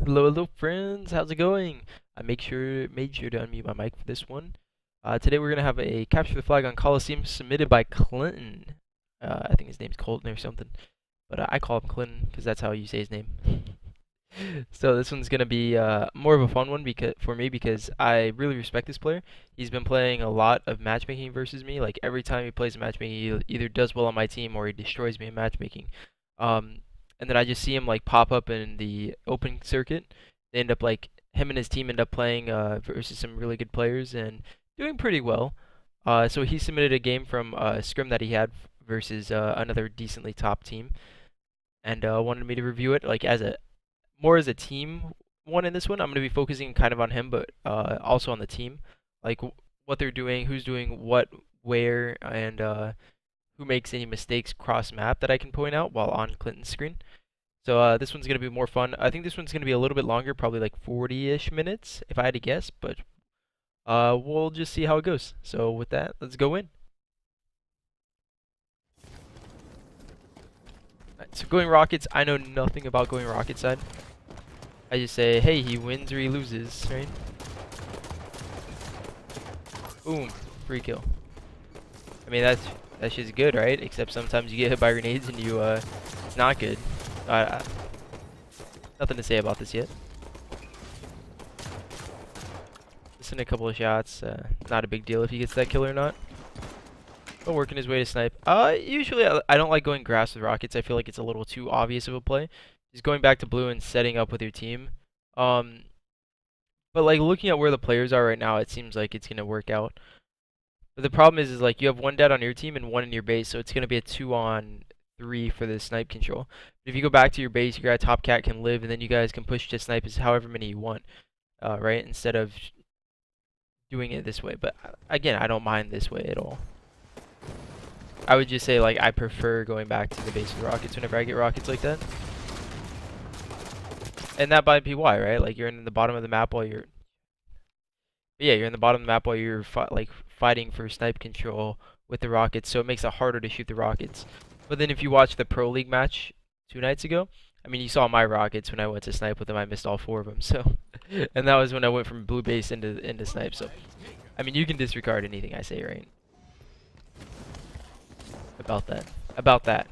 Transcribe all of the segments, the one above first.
Hello, friends. How's it going? I made sure to unmute my mic for this one. Today we're gonna have a capture the flag on Coliseum submitted by Clinton. I think his name's Colton or something, but I call him Clinton because that's how you say his name. So this one's gonna be more of a fun one because for me because I really respect this player. He's been playing a lot of matchmaking versus me. Like every time he plays matchmaking, he either does well on my team or he destroys me in matchmaking. Um, and then I just see him like pop up in the open circuit. They end up like him and his team end up playing versus some really good players and doing pretty well. So he submitted a game from a scrim that he had versus another decently top team, and wanted me to review it like as a more as a team one in this one. I'm going to be focusing kind of on him, but also on the team, like what they're doing, who's doing what, where, and who makes any mistakes cross map that I can point out while on Clinton's screen. So this one's going to be more fun. I think this one's going to be a little bit longer, probably like 40-ish minutes if I had to guess, but we'll just see how it goes. So with that, let's go in. Right, so going Rockets, I know nothing about going Rocket side. I just say, hey, he wins or he loses, right? Boom, free kill. I mean, that's just good, right? Except sometimes you get hit by grenades and you, it's not good. Uh, Nothing to say about this yet. Missing a couple of shots, not a big deal if he gets that kill or not. But working his way to snipe. Usually I don't like going grass with rockets. I feel like it's a little too obvious of a play. Just going back to blue and setting up with your team. Um, but like looking at where the players are right now, it seems like it's gonna work out. But the problem is like you have one dead on your team and one in your base, so it's gonna be a 2-on-3 for the snipe control. But if you go back to your base, your guy top cat can live, and then you guys can push to snipe as however many you want, right? Instead of doing it this way. But again, I don't mind this way at all. I would just say like I prefer going back to the base of the rockets whenever I get rockets like that. And that might be why, right? Like you're in the bottom of the map while you're yeah, you're in the bottom of the map while you're fighting for snipe control with the rockets, so it makes it harder to shoot the rockets. But then if you watch the Pro League match 2 nights ago, I mean, you saw my rockets when I went to snipe with them. I missed all 4 of them. So, and that was when I went from blue base into snipe. So, I mean, you can disregard anything I say, right? About that. About that.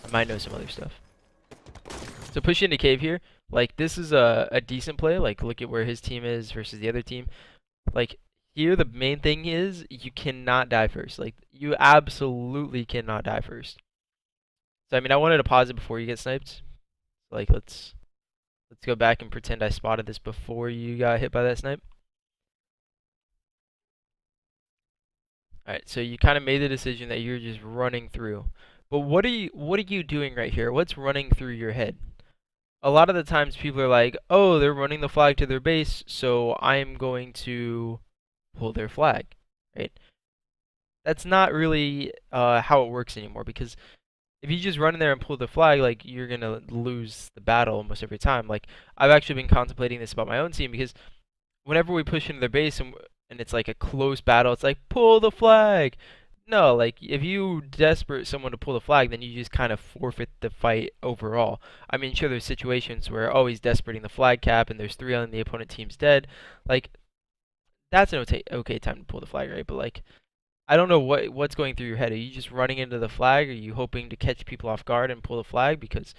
I might know some other stuff. So push into cave here. Like this is a decent play. Like look at where his team is versus the other team. Like here the main thing is you cannot die first. Like you absolutely cannot die first. So I mean I wanted to pause it before you get sniped. Like let's go back and pretend I spotted this before you got hit by that snipe. Alright, so you kind of made the decision that you're just running through. But what are you doing right here? What's running through your head? A lot of the times people are like, oh, they're running the flag to their base, so I'm going to pull their flag, right? That's not really how it works anymore, because if you just run in there and pull the flag, like you're gonna lose the battle almost every time. Like I've actually been contemplating this about my own team because whenever we push into their base and it's like a close battle, it's like pull the flag. No, like if you desperate someone to pull the flag, then you just kind of forfeit the fight overall. I mean, sure, there's situations where oh he's desperating the flag cap and there's 3 on the opponent team's dead. Like that's an okay time to pull the flag, right? But like I don't know what's going through your head. Are you just running into the flag? Are you hoping to catch people off guard and pull the flag? Because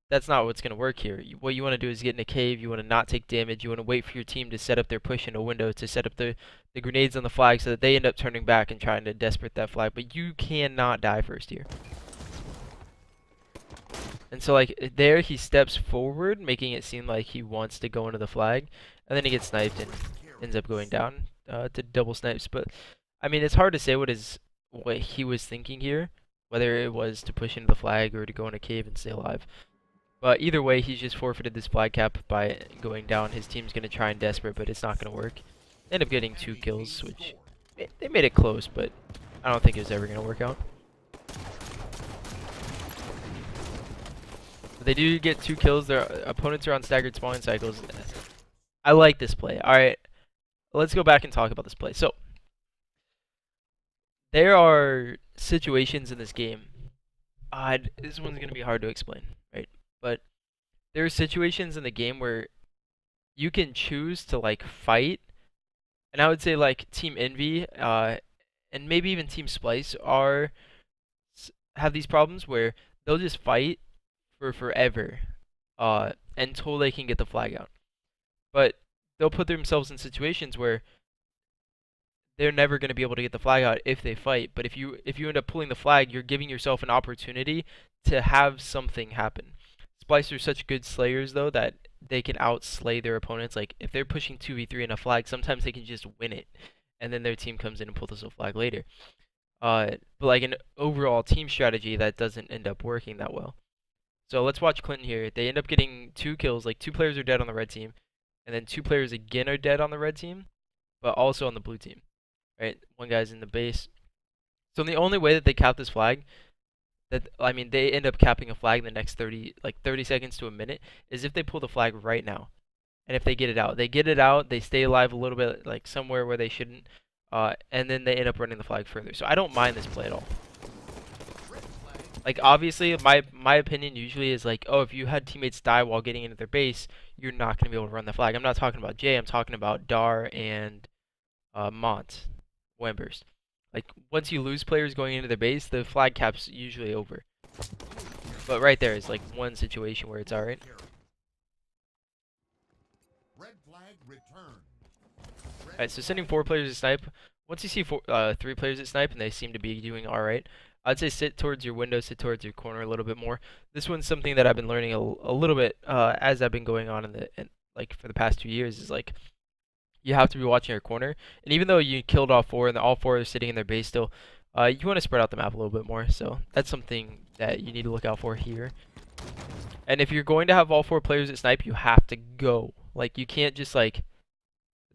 that's not what's going to work here. What you want to do is get in a cave. You want to not take damage. You want to wait for your team to set up their push in a window to set up the grenades on the flag so that they end up turning back and trying to desperate that flag. But you cannot die first here. And so like there he steps forward, making it seem like he wants to go into the flag. And then he gets sniped and ends up going down to double snipes. But I mean, it's hard to say what he was thinking here. Whether it was to push into the flag or to go in a cave and stay alive. But either way, he's just forfeited this flag cap by going down. His team's going to try and desperate, but it's not going to work. They end up getting 2 kills, which they made it close, but I don't think it was ever going to work out. But they do get 2 kills. Their opponents are on staggered spawning cycles. I like this play. All right, let's go back and talk about this play. So there are situations in this game. This one's going to be hard to explain, right? But there are situations in the game where you can choose to like fight, and I would say like Team Envy, and maybe even Team Splice have these problems where they'll just fight for forever, until they can get the flag out. But they'll put themselves in situations where they're never going to be able to get the flag out if they fight. But if you end up pulling the flag, you're giving yourself an opportunity to have something happen. Splicers are such good slayers though that they can outslay their opponents. Like if they're pushing 2v3 in a flag, sometimes they can just win it, and then their team comes in and pulls the flag later. But like an overall team strategy, that doesn't end up working that well. So let's watch Clinton here. They end up getting 2 kills. Like 2 players are dead on the red team, and then 2 players again are dead on the red team, but also on the blue team. Right? One guy's in the base. So the only way that they cap this flag, I mean, they end up capping a flag in the next 30 seconds to a minute, is if they pull the flag right now. And if they get it out, they stay alive a little bit, like somewhere where they shouldn't, and then they end up running the flag further. So I don't mind this play at all. Like obviously, my opinion usually is like, oh, if you had teammates die while getting into their base, you're not going to be able to run the flag. I'm not talking about Jay. I'm talking about Dar and Mont. Wemburst. Like once you lose players going into their base, the flag cap's usually over. But right there is like one situation where it's alright. Alright, so sending 4 players to snipe. Once you see 3 players at snipe and they seem to be doing alright, I'd say sit towards your window, sit towards your corner a little bit more. This one's something that I've been learning a little bit as I've been going on like for the past 2 years, is like you have to be watching your corner. And even though you killed all 4 and all 4 are sitting in their base still, you want to spread out the map a little bit more. So that's something that you need to look out for here. And if you're going to have all 4 players at snipe, you have to go. Like you can't just like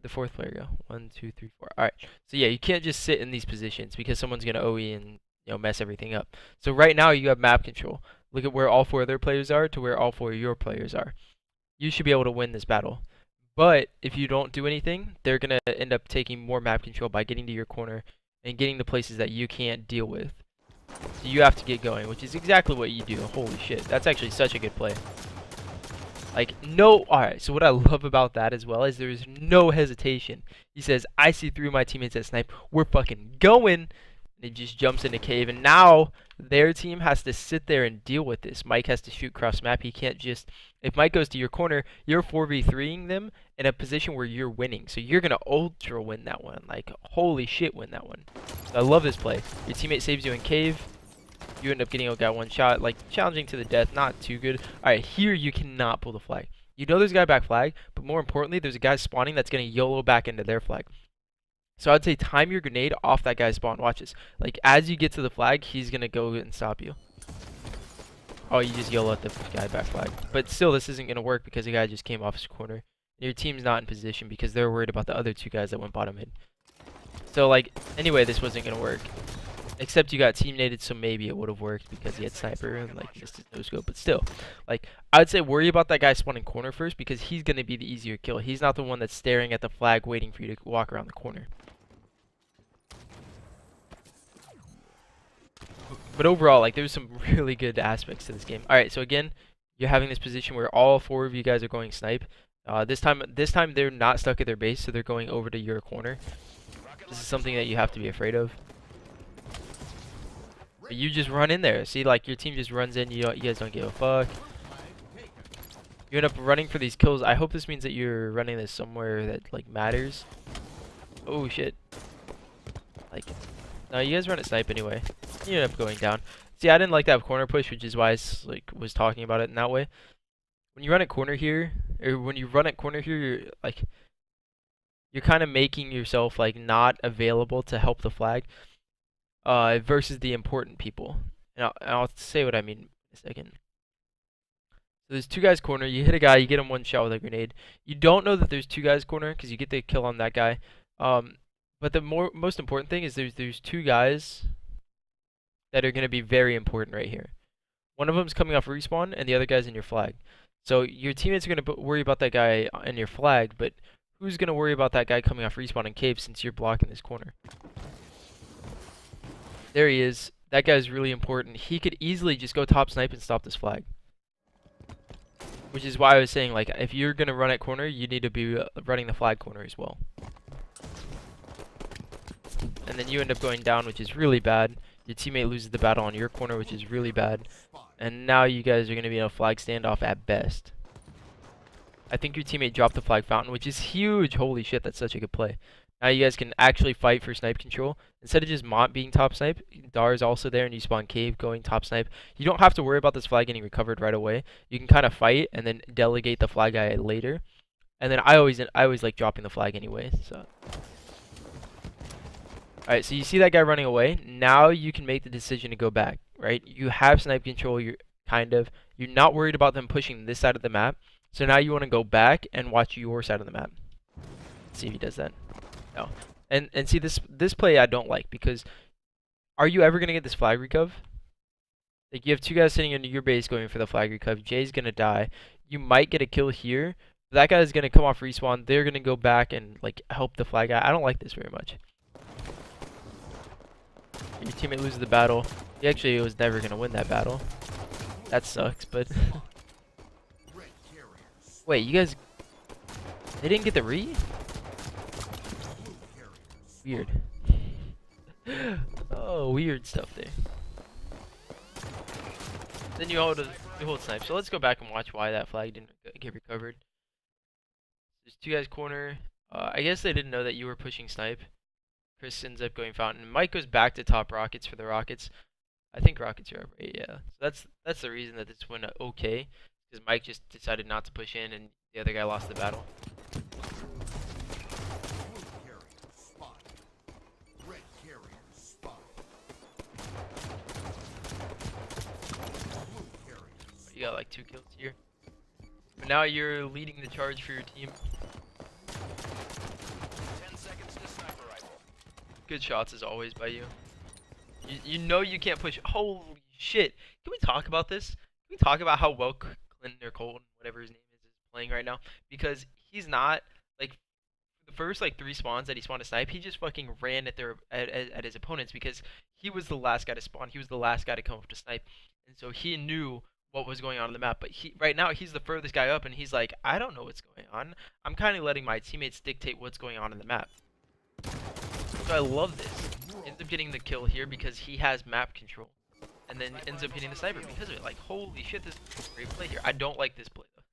the 4th player go. 1, 2, 3, 4. All right. So yeah, you can't just sit in these positions because someone's gonna OE and mess everything up. So right now you have map control. Look at where all 4 of their players are to where all 4 of your players are. You should be able to win this battle. But if you don't do anything, they're going to end up taking more map control by getting to your corner and getting the places that you can't deal with. So you have to get going, which is exactly what you do. Holy shit. That's actually such a good play. Like, no. Alright, so what I love about that as well is there's no hesitation. He says, I see 3 of my teammates at snipe. We're fucking going. And he just jumps into cave. And now their team has to sit there and deal with this. Mike has to shoot cross map. He can't just... If Mike goes to your corner, you're 4v3ing them in a position where you're winning. So you're going to ultra win that one. Like, holy shit, win that one. So I love this play. Your teammate saves you in cave. You end up getting a guy one shot. Like, challenging to the death. Not too good. Alright, here you cannot pull the flag. You know there's a guy back flag. But more importantly, there's a guy spawning that's going to YOLO back into their flag. So I'd say time your grenade off that guy's spawn. Watch this. Like, as you get to the flag, he's going to go and stop you. Oh, you just yell at the guy back flag. But still, this isn't going to work because the guy just came off his corner. Your team's not in position because they're worried about the other 2 guys that went bottom mid. So, like, anyway, this wasn't going to work. Except you got team-nated, so maybe it would have worked because he had sniper and, like, missed his no-scope. But still, like, I would say worry about that guy spawning corner first because he's going to be the easier kill. He's not the one that's staring at the flag waiting for you to walk around the corner. But overall, like, there's some really good aspects to this game. Alright, so again, you're having this position where all 4 of you guys are going snipe. This time they're not stuck at their base, so they're going over to your corner. This is something that you have to be afraid of. But you just run in there. See, like, your team just runs in. You guys don't give a fuck. You end up running for these kills. I hope this means that you're running this somewhere that, like, matters. Oh, shit. Like, no, you guys run at snipe anyway. You end up going down. See, I didn't like that corner push, which is why I was talking about it in that way. When you run at corner here, you're kind of making yourself like not available to help the flag, versus the important people. And I'll say what I mean in a second. So there's 2 guys corner. You hit a guy, you get him 1 shot with a grenade. You don't know that there's 2 guys corner because you get the kill on that guy. But the most important thing is there's 2 guys that are going to be very important right here. One of them's coming off respawn, and the other guy's in your flag. So your teammates are going to worry about that guy in your flag, but who's going to worry about that guy coming off respawn in cave since you're blocking this corner? There he is. That guy's really important. He could easily just go top snipe and stop this flag. Which is why I was saying, like, if you're gonna run at corner, you need to be running the flag corner as well. And then you end up going down, which is really bad. Your teammate loses the battle on your corner, which is really bad. And now you guys are gonna be in a flag standoff at best. I think your teammate dropped the flag fountain, which is huge. Holy shit, that's such a good play. Now you guys can actually fight for snipe control. Instead of just Mont being top snipe, Dar is also there and you spawn Cave going top snipe. You don't have to worry about this flag getting recovered right away. You can kind of fight and then delegate the flag guy later. And then I always like dropping the flag anyway. So alright, so you see that guy running away. Now you can make the decision to go back, right? You have snipe control, you're not worried about them pushing this side of the map. So now you want to go back and watch your side of the map. Let's see if he does that. No. And see this play I don't like, because are you ever gonna get this flag recov? Like, you have two guys sitting into your base going for the flag recov. Jay's gonna die. You might get a kill here. But that guy's gonna come off respawn. They're gonna go back and like help the flag guy. I don't like this very much. Your teammate loses the battle. He actually was never gonna win that battle. That sucks, but wait, you guys, they didn't get the re? Weird. Oh, weird stuff there. Then you hold snipe. So let's go back and watch why that flag didn't get recovered. There's two guys corner. I guess they didn't know that you were pushing snipe. Chris ends up going fountain. Mike goes back to top rockets for the rockets. I think rockets are up, right? Yeah. So that's the reason that this went okay. Because Mike just decided not to push in and the other guy lost the battle. You got like 2 kills here. But now you're leading the charge for your team. 10 seconds to sniper rifle. Good shots as always by you. You know you can't push. Holy shit. Can we talk about this? Can we talk about how well Clinton or Colton, whatever his name is playing right now? Because he's not, like, the first like 3 spawns that he spawned to snipe, he just fucking ran at his opponents because he was the last guy to spawn. He was the last guy to come up to snipe. And so he knew what was going on the map, but right now he's the furthest guy up and he's like, I don't know what's going on. I'm kind of letting my teammates dictate what's going on in the map. So I love this. Ends up getting the kill here because he has map control, and then ends up hitting the sniper because of it. Like, holy shit, this is a great play here. I don't like this play though.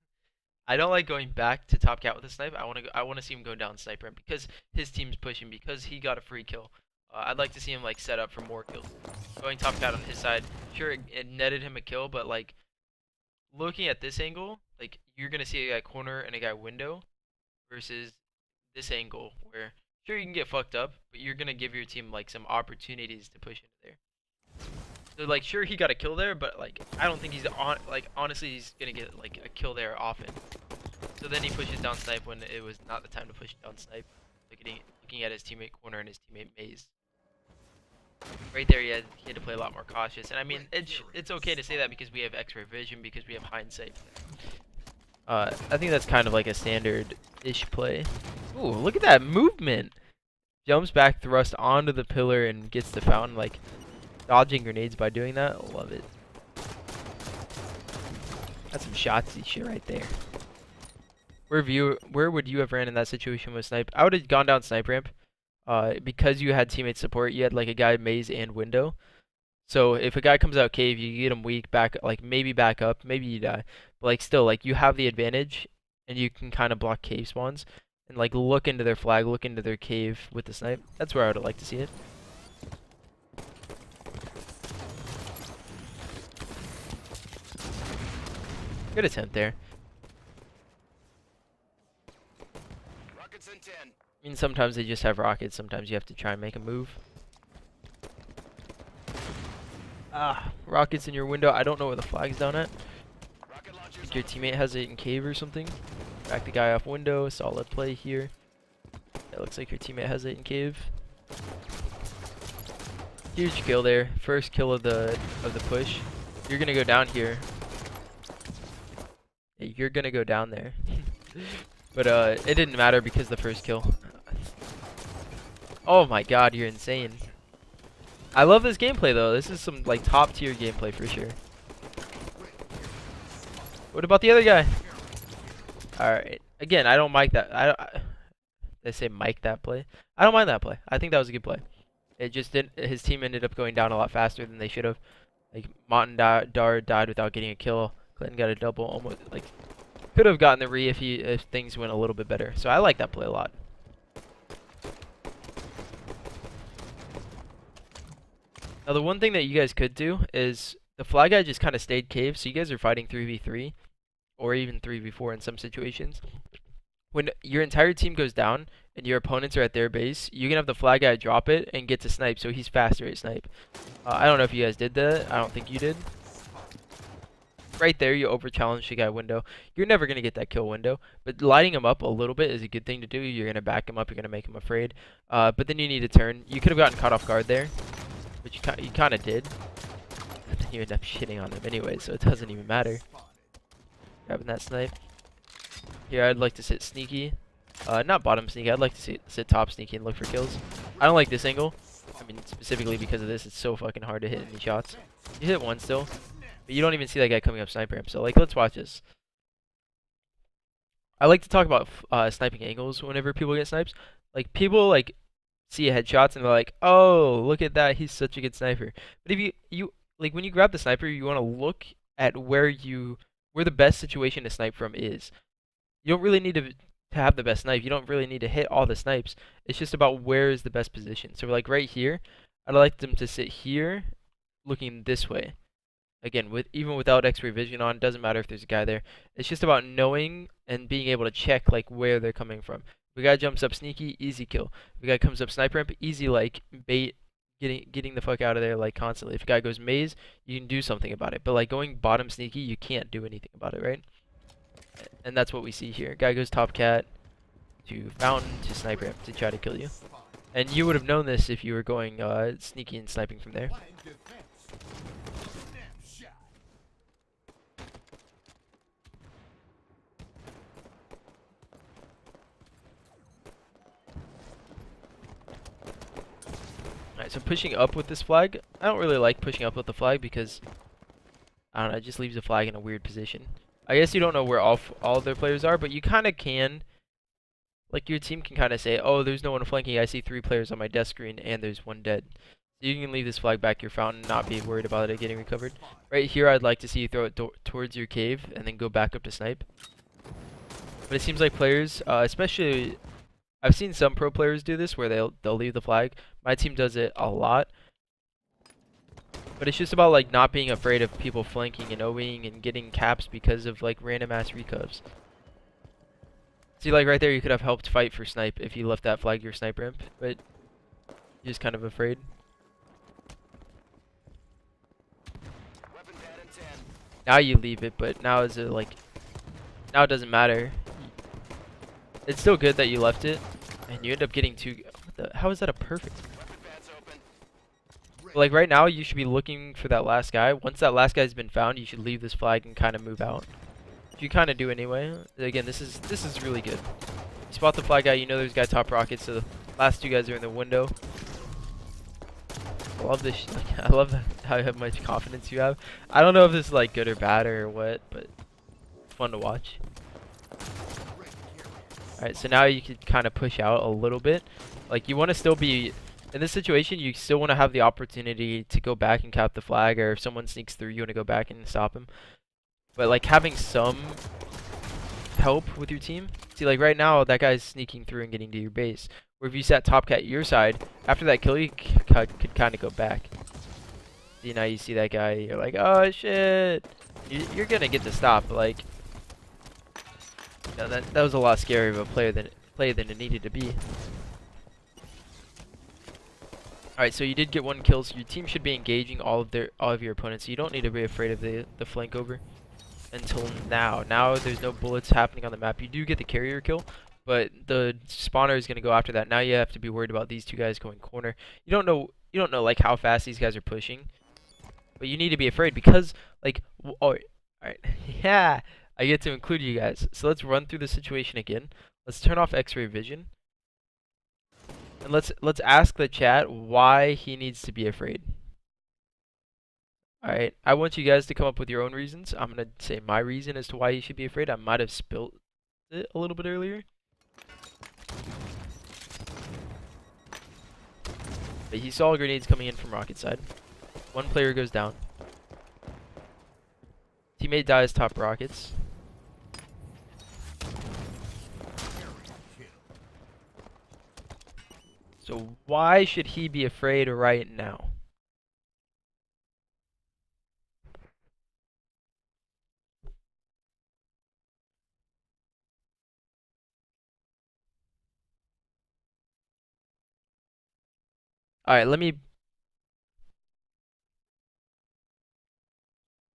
I don't like going back to top cat with a snipe. I want to see him go down sniper because his team's pushing, because he got a free kill. I'd like to see him like set up for more kills. Going top cat on his side, sure it netted him a kill, but like, looking at this angle, like, you're gonna see a guy corner and a guy window, versus this angle where sure you can get fucked up, but you're gonna give your team like some opportunities to push into there. So like, sure he got a kill there, but like, I don't think he's on, like, honestly he's gonna get like a kill there often. So then he pushes down snipe when it was not the time to push down snipe. Looking at his teammate corner and his teammate maze. Right there, he had to play a lot more cautious, and I mean, it's okay to say that because we have X-ray vision, because we have hindsight. I think that's kind of like a standard-ish play. Ooh, look at that movement! Jumps back, thrust onto the pillar, and gets the fountain, like dodging grenades by doing that. Love it. That's some shotsy shit right there. Where would you have ran in that situation with snipe? I would have gone down snipe ramp. Because you had teammate support, you had like a guy maze and window. So if a guy comes out cave, you get him weak, back, like maybe back up, maybe you die. But like, still, like, you have the advantage and you can kind of block cave spawns and like look into their flag, look into their cave with the snipe. That's where I would like to see it. Good attempt there. Rockets in 10. I mean, sometimes they just have rockets, sometimes you have to try and make a move. Ah, rockets in your window. I don't know where the flag's down at. I think your teammate has it in cave or something. Back the guy off window. Solid play here. That looks like your teammate has it in cave. Huge kill there. First kill of the push. You're gonna go down here. Yeah, you're gonna go down there. But it didn't matter because the first kill. Oh my god, you're insane. I love this gameplay though. This is some like top tier gameplay for sure. What about the other guy? Alright. Again, I don't mic that. They say mic that play. I don't mind that play. I think that was a good play. It just didn't. His team ended up going down a lot faster than they should have. Like Dar died without getting a kill. Clinton got a double. Almost like could have gotten the re if things went a little bit better. So I like that play a lot. Now the one thing that you guys could do is the fly guy just kind of stayed cave. So you guys are fighting 3v3 or even 3v4 in some situations. When your entire team goes down and your opponents are at their base, you can have the flag guy drop it and get to snipe, so he's faster at snipe. I don't know if you guys did that. I don't think you did. Right there, you over-challenge the guy window. You're never going to get that kill window, but lighting him up a little bit is a good thing to do. You're going to back him up. You're going to make him afraid. But then you need to turn. You could have gotten caught off guard there, but you kind of did. And then you end up shitting on them anyway, so it doesn't even matter. Grabbing that snipe. Here, I'd like to sit sneaky. Not bottom sneaky. I'd like to sit top sneaky and look for kills. I don't like this angle. I mean, specifically because of this, it's so fucking hard to hit any shots. You hit one still, but you don't even see that guy coming up sniper ramp. So, like, let's watch this. I like to talk about sniping angles whenever people get snipes. Like, people, like, see headshots and they're like, oh, look at that. He's such a good sniper. But if you like, when you grab the sniper, you want to look at where the best situation to snipe from is. You don't really need to have the best snipe. You don't really need to hit all the snipes. It's just about where is the best position. So like right here, I'd like them to sit here looking this way. Again, even without X-ray vision on, doesn't matter if there's a guy there. It's just about knowing and being able to check like where they're coming from. If a guy jumps up sneaky, easy kill. If a guy comes up sniper ramp, easy like bait, getting the fuck out of there like constantly. If a guy goes maze, you can do something about it. But like going bottom sneaky, you can't do anything about it, right? And that's what we see here. Guy goes top cat to fountain to sniper ramp to try to kill you. And you would have known this if you were going sneaky and sniping from there. Alright, so pushing up with this flag. I don't really like pushing up with the flag because, I don't know, it just leaves the flag in a weird position. I guess you don't know where all their players are, but you kind of can. Like, your team can kind of say, oh, there's no one flanking. I see 3 players on my death screen, and there's 1 dead. So you can leave this flag back your fountain, not be worried about it getting recovered. Right here, I'd like to see you throw it towards your cave, and then go back up to snipe. But it seems like players, especially, I've seen some pro players do this, where they'll leave the flag. My team does it a lot. But it's just about like not being afraid of people flanking and OEing and getting caps because of like random ass recovs. See, like right there, you could have helped fight for snipe if you left that flag your snipe ramp, but you're just kind of afraid. Now you leave it, but now is it like, now it doesn't matter. It's still good that you left it, and you end up getting 2. How is that a perfect? Like right now, you should be looking for that last guy. Once that last guy's been found, you should leave this flag and kind of move out. You kind of do anyway. Again, this is really good. You spot the flag guy, you know there's a guy top rocket, so the last 2 guys are in the window. I love this. I love how much confidence you have. I don't know if this is like good or bad or what, but it's fun to watch. Alright, so now you can kind of push out a little bit. Like, you want to still be in this situation, you still want to have the opportunity to go back and cap the flag, or if someone sneaks through, you want to go back and stop him. But like having some help with your team. See, like right now, that guy's sneaking through and getting to your base. Or if you sat top cat your side, after that kill, you could kind of go back. See, now you see that guy, you're like, oh shit. You're gonna get to stop, but like, you know, that was a lot scarier of a play than it needed to be. Alright, so you did get 1 kill, so your team should be engaging all of your opponents. So you don't need to be afraid of the flank over until now. Now there's no bullets happening on the map. You do get the carrier kill, but the spawner is going to go after that. Now you have to be worried about these 2 guys going corner. You don't know like how fast these guys are pushing, but you need to be afraid because like all right, yeah, I get to include you guys. So let's run through the situation again. Let's turn off X-ray vision. And let's ask the chat why he needs to be afraid. Alright, I want you guys to come up with your own reasons. I'm gonna say my reason as to why you should be afraid. I might have spilt it a little bit earlier. But he saw grenades coming in from rocket side. One player goes down. Teammate dies top rockets. So why should he be afraid right now? Alright, let me...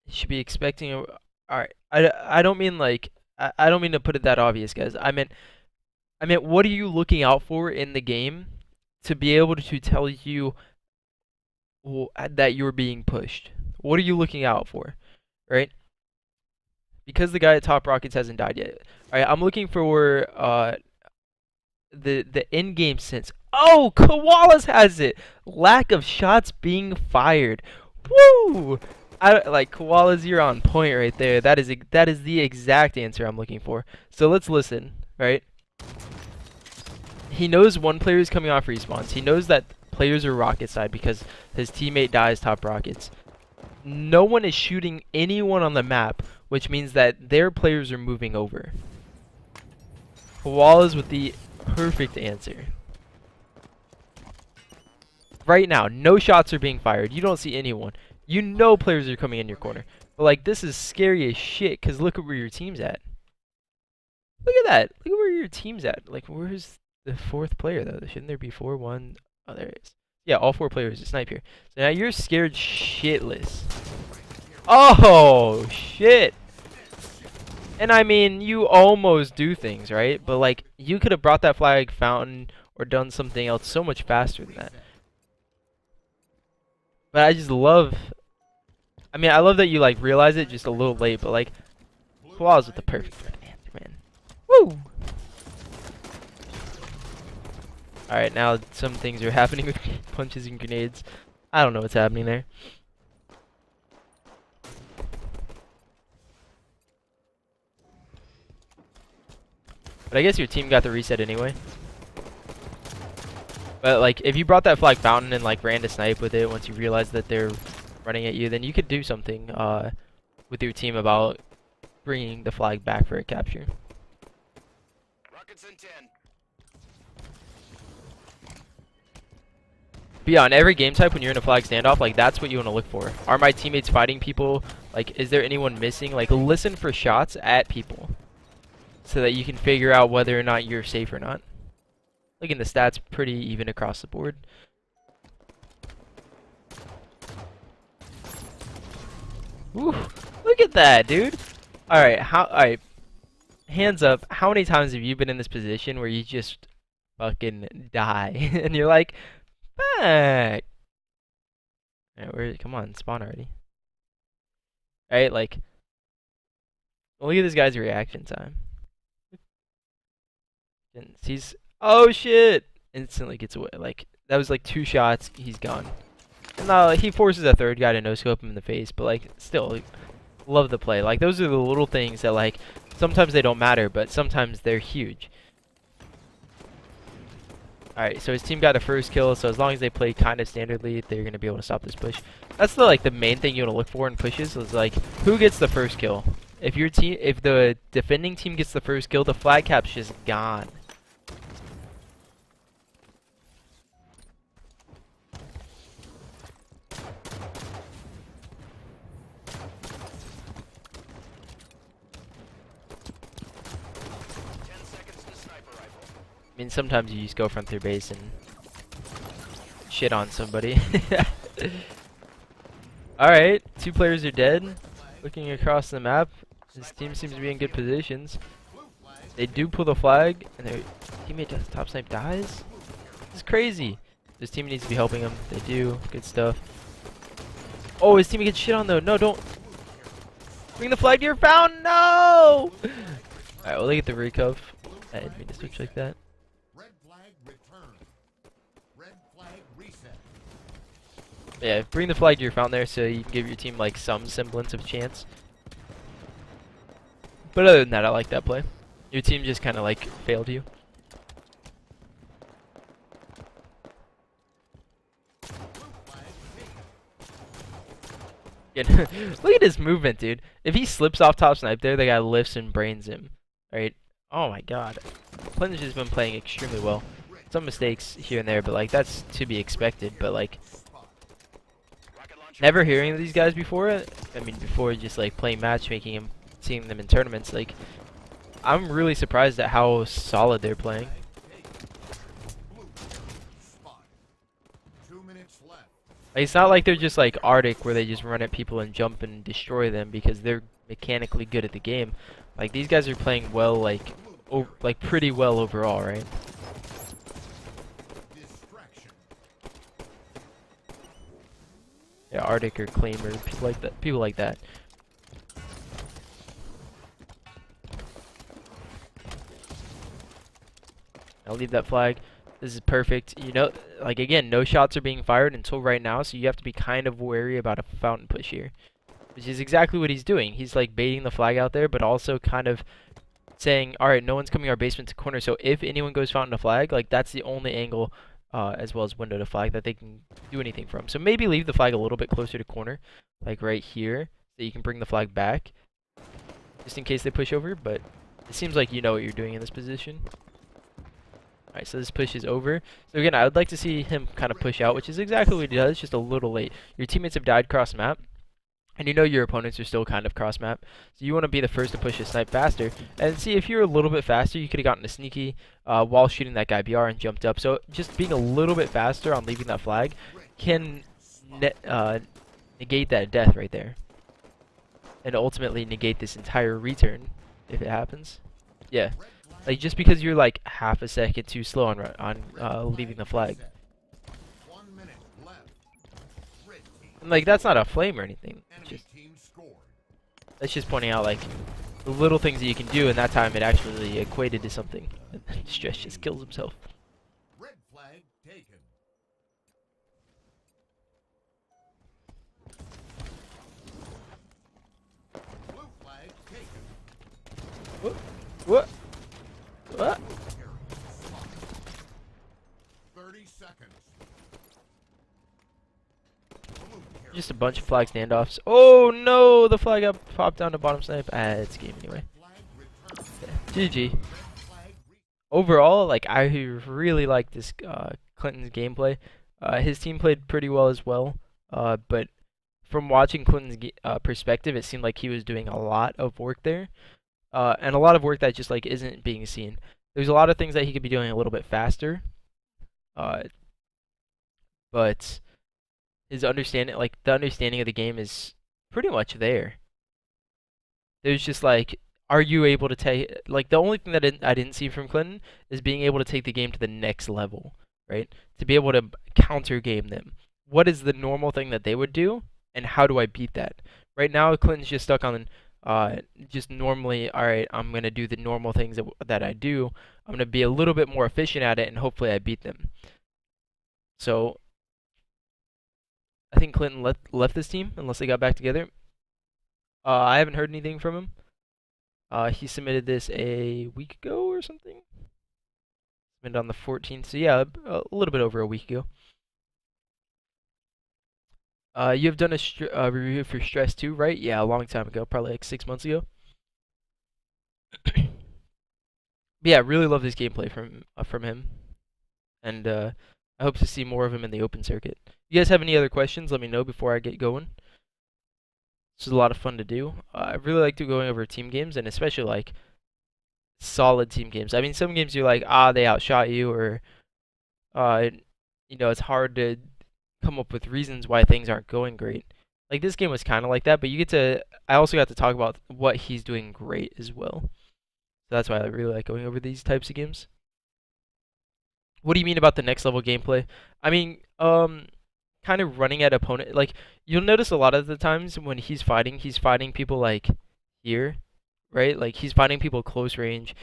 Should be expecting a... Alright, I don't mean like... I don't mean to put it that obvious, guys. I meant what are you looking out for in the game to be able to tell you that you're being pushed? What are you looking out for, right? Because the guy at top rockets hasn't died yet. Alright, I'm looking for the in-game sense. Oh, Koalas has it. Lack of shots being fired. Woo! I like Koalas. You're on point right there. That is the exact answer I'm looking for. So let's listen. Right? He knows one player is coming off respawns. He knows that players are rocket side because his teammate dies top rockets. No one is shooting anyone on the map, which means that their players are moving over. Koalas with the perfect answer. Right now, no shots are being fired. You don't see anyone. You know players are coming in your corner. But like, this is scary as shit because look at where your team's at. Look at that. Look at where your team's at. Like, where's the fourth player though? Shouldn't there be 4-1? Oh, there it is. Yeah, all 4 players. It's snipe here. So now you're scared shitless. Oh, shit. And I mean, you almost do things, right? But like, you could have brought that flag fountain or done something else so much faster than that. But I just love... I mean, I love that you like realize it just a little late, but like, Koala's with the perfect answer, man. Woo! Alright, now some things are happening with punches and grenades. I don't know what's happening there. But I guess your team got the reset anyway. But like, if you brought that flag fountain and like ran to snipe with it once you realized that they're running at you, then you could do something with your team about bringing the flag back for a capture. Rockets in 10. But yeah, on every game type when you're in a flag standoff, like that's what you want to look for. Are my teammates fighting people? Like, is there anyone missing? Like, listen for shots at people so that you can figure out whether or not you're safe or not. Look at the stats, pretty even across the board. Ooh, look at that, dude. Alright, hands up, how many times have you been in this position where you just fucking die? And you're like, back. Alright, come on, spawn already. Alright, like, look at this guy's reaction time. And he's, oh shit! Instantly gets away. Like, that was like 2 shots, he's gone. No, he forces a third guy to no-scope him in the face, but like, still, like, love the play. Like, those are the little things that like, sometimes they don't matter, but sometimes they're huge. Alright, so his team got a first kill, so as long as they play kind of standardly, they're going to be able to stop this push. That's the main thing you want to look for in pushes, is like, who gets the first kill? If the defending team gets the first kill, the flag cap's just gone. I mean, sometimes you just go from third base and shit on somebody. Alright, 2 players are dead. Looking across the map, his team seems to be in good positions. They do pull the flag, and their teammate top snipe dies? This is crazy. His team needs to be helping him. They do. Good stuff. Oh, his teammate gets shit on though. No, don't. Bring the flag to your fountain. No! Alright, well, they get the recuff. I didn't mean to switch like that. Red flag return. Red flag reset. Yeah, bring the flag to your fountain there so you can give your team like some semblance of chance. But other than that, I like that play. Your team just kind of like failed you. Look at his movement, dude. If he slips off top snipe there, the guy lifts and brains him. Right? Oh my god. Clinton's just been playing extremely well. Some mistakes here and there, but like that's to be expected. But like never hearing of these guys before. I mean, before just like playing matchmaking and seeing them in tournaments, like I'm really surprised at how solid they're playing. Like, it's not like they're just like Arctic where they just run at people and jump and destroy them because they're mechanically good at the game. Like these guys are playing well, like pretty well overall, right? Yeah, Arctic or Claimer, people like that. People like that. I'll leave that flag. This is perfect. You know, like again, no shots are being fired until right now, so you have to be kind of wary about a fountain push here. Which is exactly what he's doing. He's like baiting the flag out there, but also kind of saying, alright, no one's coming our basement to corner, so if anyone goes fountain to flag, like that's the only angle, as well as window to flag, that they can do anything from. So maybe leave the flag a little bit closer to corner, like right here, so you can bring the flag back, just in case they push over, but it seems like you know what you're doing in this position. Alright, so this push is over. So again, I would like to see him kind of push out, which is exactly what he does, just a little late. Your teammates have died cross map, and you know your opponents are still kind of cross map. So you want to be the first to push a snipe faster. And see, if you're a little bit faster, you could have gotten a sneaky while shooting that guy BR and jumped up. So just being a little bit faster on leaving that flag can negate that death right there. And ultimately negate this entire return if it happens. Yeah. Like just because you're like half a second too slow on leaving the flag. And like that's not a flame or anything. That's just pointing out like the little things that you can do, and that time it actually equated to something. And then Stretch just kills himself. Red flag taken. Blue flag taken. What? What? 30 seconds. Just a bunch of flag standoffs. Oh no! The flag got popped down to bottom snipe. Ah, it's game anyway. Yeah. GG. Overall, like I really like this Clinton's gameplay. His team played pretty well as well. But from watching Clinton's perspective, it seemed like he was doing a lot of work there. And a lot of work that just like isn't being seen. There's a lot of things that he could be doing a little bit faster. But his understanding, like the understanding of the game is pretty much there. There's just like, are you able to take, like the only thing that I didn't see from Clinton is being able to take the game to the next level, right? To be able to counter game them. What is the normal thing that they would do, and how do I beat that? Right now, Clinton's just stuck on just normally, alright, I'm going to do the normal things that I do. I'm going to be a little bit more efficient at it, and hopefully I beat them. So I think Clinton left this team, unless they got back together. I haven't heard anything from him. He submitted this a week ago or something. Submitted on the 14th, so yeah, a little bit over a week ago. You have done a review for Stress 2, right? Yeah, a long time ago, probably like 6 months ago. But yeah, really love this gameplay from him, and I hope to see more of him in the open circuit. If you guys have any other questions, let me know before I get going. This is a lot of fun to do. I really like going over team games, and especially like solid team games. I mean, some games you're like, they outshot you, or you know, it's hard to come up with reasons why things aren't going great. Like this game was kind of like that, but I also got to talk about what he's doing great as well. So that's why I really like going over these types of games. What do you mean about the next level gameplay? I mean, kind of running at opponent. Like you'll notice a lot of the times when he's fighting people like here, right? Like he's fighting people close range.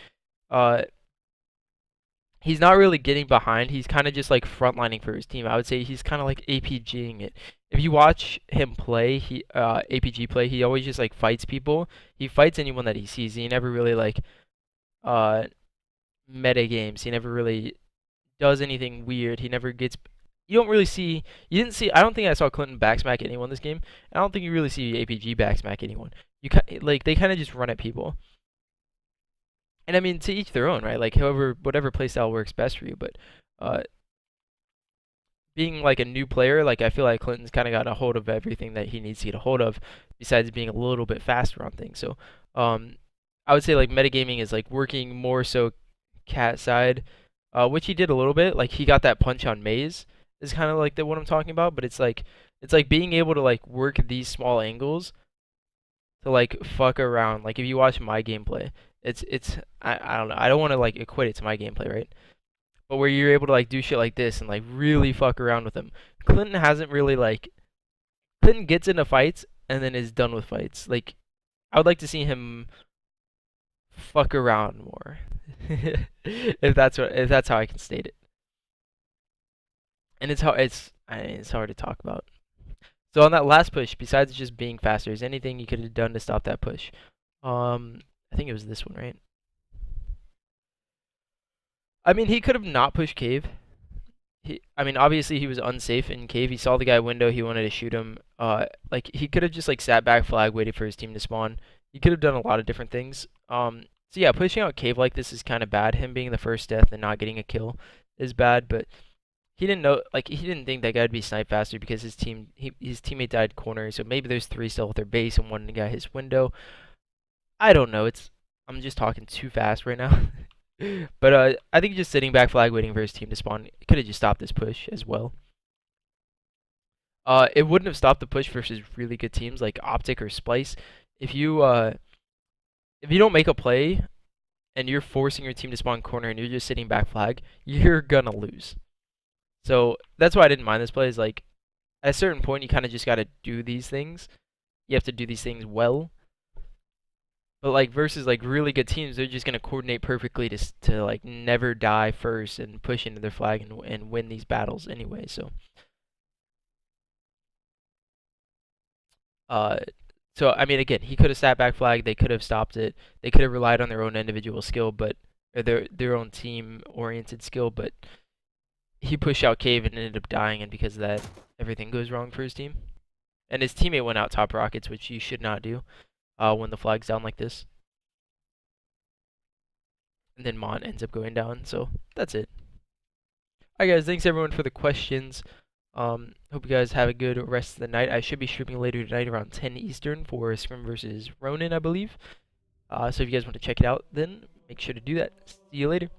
he's not really getting behind. He's kind of just like frontlining for his team. I would say he's kind of like APGing it. If you watch him play, he APG play, he always just like fights people. He fights anyone that he sees. He never really like uh meta games. He never really does anything weird. He never gets. You don't really see. You didn't see. I don't think I saw Clinton backsmack anyone this game. I don't think you really see APG backsmack anyone. Like they kind of just run at people. And I mean, to each their own, right? Like, however, whatever playstyle works best for you. But uh, being like a new player, like I feel like Clinton's kind of got a hold of everything that he needs to get a hold of, besides being a little bit faster on things. So, I would say like metagaming is like working more so cat side, which he did a little bit. Like he got that punch on Maze is kind of like the what I'm talking about. But it's like being able to like work these small angles to like fuck around. Like if you watch my gameplay, it's I don't know. I don't want to like equate it to my gameplay, right? But where you're able to like do shit like this and like really fuck around with him. Clinton hasn't really like Clinton gets into fights and then is done with fights. Like I would like to see him fuck around more. If that's how I can state it. And it's hard to talk about. So on that last push, besides just being faster, is anything you could have done to stop that push? I think it was this one, right? I mean, he could have not pushed cave. I mean, obviously he was unsafe in cave. He saw the guy window. He wanted to shoot him. Like he could have just like sat back, flag, waited for his team to spawn. He could have done a lot of different things. So yeah, pushing out cave like this is kind of bad. Him being the first death and not getting a kill is bad. But he didn't know, like he didn't think that guy would be sniped faster because his teammate died corner. So maybe there's three still at their base and one guy his window. I don't know. I'm just talking too fast right now. But I think just sitting back flag waiting for his team to spawn could have just stopped this push as well. It wouldn't have stopped the push versus really good teams like Optic or Splice. If you don't make a play and you're forcing your team to spawn corner and you're just sitting back flag, you're gonna lose. So that's why I didn't mind this play. Is like at a certain point you kind of just gotta do these things. You have to do these things well. But like versus like really good teams, they're just gonna coordinate perfectly to like never die first and push into their flag and win these battles anyway. So uh, so I mean again, he could have sat back flag. They could have stopped it. They could have relied on their own individual skill, but or their own team oriented skill. But he pushed out cave and ended up dying, and because of that, everything goes wrong for his team. And his teammate went out top rockets, which you should not do when the flag's down like this. And then Mont ends up going down. So that's it. Alright guys, thanks everyone for the questions. Hope you guys have a good rest of the night. I should be streaming later tonight around 10 Eastern for Scrim versus Ronin, I believe. So if you guys want to check it out, then make sure to do that. See you later.